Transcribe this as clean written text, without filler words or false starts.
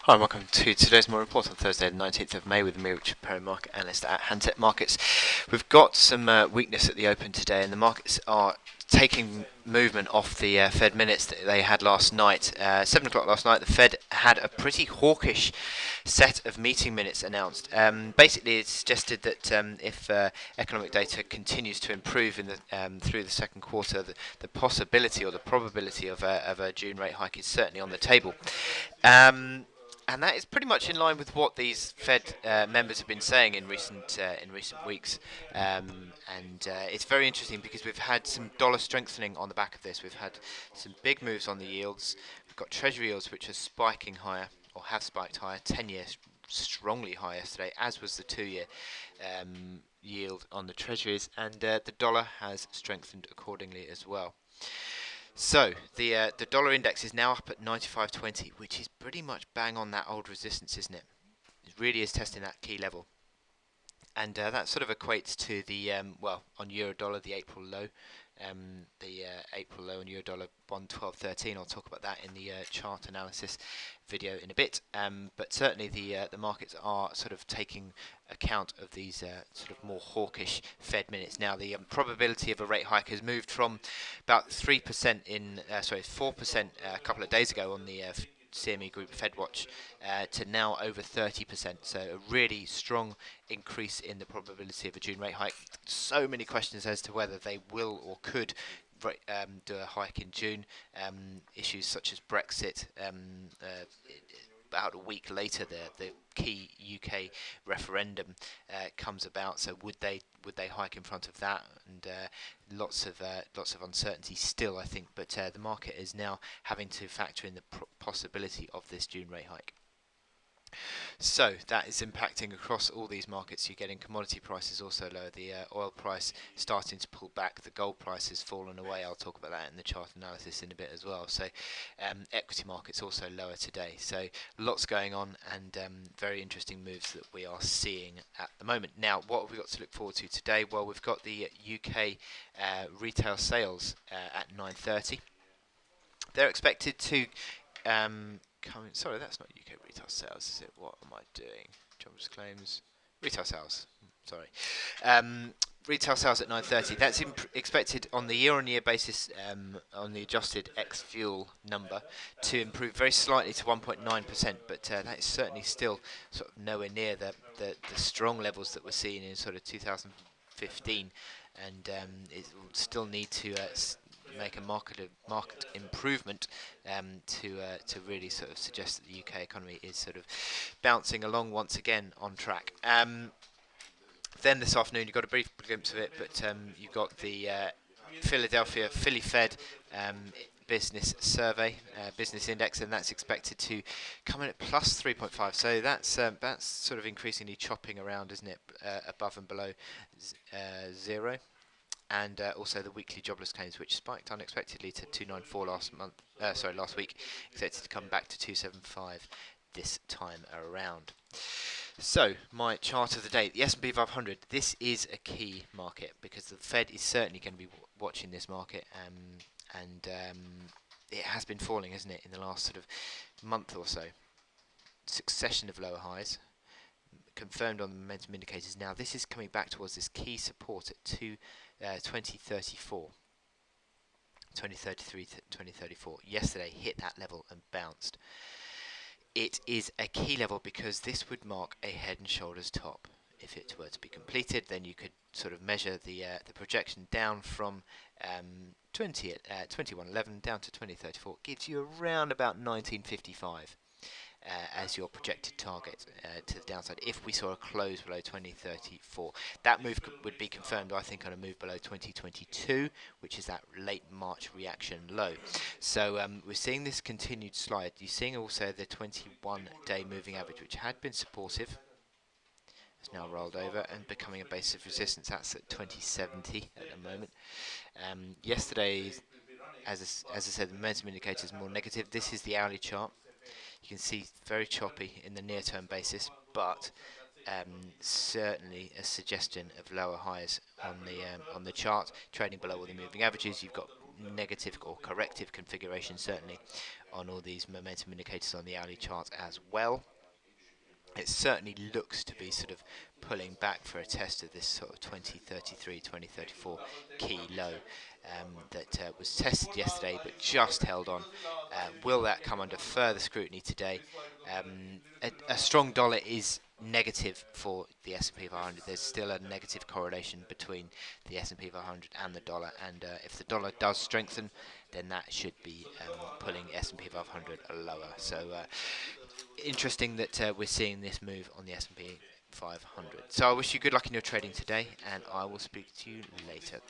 Hi, and welcome to today's More Report on Thursday, the 19th of May, with me, Richard Perry, market analyst at Handset Markets. We've got some weakness at the open today, and the markets are taking movement off the Fed minutes that they had last night. 7 o'clock last night, the Fed had a pretty hawkish set of meeting minutes announced. Basically, it suggested that if economic data continues to improve through the second quarter, the possibility or the probability of a June rate hike is certainly on the table. And that is pretty much in line with what these Fed members have been saying in recent weeks. And it's very interesting because we've had some dollar strengthening on the back of this. We've had some big moves on the yields. We've got Treasury yields which are spiking higher, or have spiked higher. 10-year strongly higher yesterday, as was the 2-year yield on the Treasuries, and the dollar has strengthened accordingly as well. So the dollar index is now up at 95.20, which is pretty much bang on that old resistance, isn't it? It really is testing that key level, and that sort of equates to the on euro dollar, the April low. The April low on euro dollar 112.13. I'll talk about that in the chart analysis video in a bit. But certainly the markets are sort of taking account of these sort of more hawkish Fed minutes. Now the probability of a rate hike has moved from about 3% 4% a couple of days ago on the CME Group Fed Watch to now over 30%. So a really strong increase in the probability of a June rate hike. So many questions as to whether they will or could do a hike in June. Issues such as Brexit. About a week later, the key UK referendum comes about. So would they hike in front of that? And lots of uncertainty still, I think. But the market is now having to factor in the possibility of this June rate hike. So that is impacting across all these markets. You're getting commodity prices also lower. The oil price starting to pull back. The gold price has fallen away. I'll talk about that in the chart analysis in a bit as well. So equity markets also lower today. So lots going on, and very interesting moves that we are seeing at the moment. Now, what have we got to look forward to today? Well, we've got the UK retail sales at 9:30. They're expected to sorry, that's not UK retail sales, is it? What am I doing? Jobs claims, retail sales. Sorry, retail sales at 9:30. That's expected on the year-on-year basis, on the adjusted ex-fuel number, to improve very slightly to 1.9%. But that is certainly still sort of nowhere near the strong levels that we're seeing in sort of 2015, and it will still need to make a market improvement to really sort of suggest that the UK economy is sort of bouncing along once again on track. Then this afternoon you got a brief glimpse of it, but you've got the Philadelphia Philly Fed business survey, business index, and that's expected to come in at plus 3.5. So that's sort of increasingly chopping around, isn't it? Above and below zero. And also the weekly jobless claims, which spiked unexpectedly to 294 last week, expected to come back to 275 this time around. So my chart of the day, the S&P 500. This is a key market because the Fed is certainly going to be watching this market, and it has been falling, hasn't it, in the last sort of month or so. Succession of lower highs, confirmed on the momentum indicators. Now this is coming back towards this key support at 2034, 2033 to 2034. Yesterday hit that level and bounced. It is a key level because this would mark a head and shoulders top. If it were to be completed, then you could sort of measure the projection down from 2111 down to 2034. Gives you around about 1955. As your projected target to the downside if we saw a close below 2034. That move would be confirmed, I think, on a move below 2022, which is that late March reaction low. So we're seeing this continued slide. You're seeing also the 21-day moving average, which had been supportive, has now rolled over and becoming a base of resistance. That's at 2070 at the moment. Yesterday, as I said, the momentum indicator is more negative. This is the hourly chart. You can see very choppy in the near-term basis, but certainly a suggestion of lower highs on the chart, trading below all the moving averages. You've got negative or corrective configuration, certainly on all these momentum indicators on the hourly chart as well. It certainly looks to be sort of pulling back for a test of this sort of 2033, 2034 key low that was tested yesterday but just held on. Will that come under further scrutiny today? A strong dollar is negative for the S&P 500. There's still a negative correlation between the S&P 500 and the dollar, and if the dollar does strengthen, then that should be pulling S&P 500 lower. So interesting that we're seeing this move on the S&P 500. So I wish you good luck in your trading today, and I will speak to you later.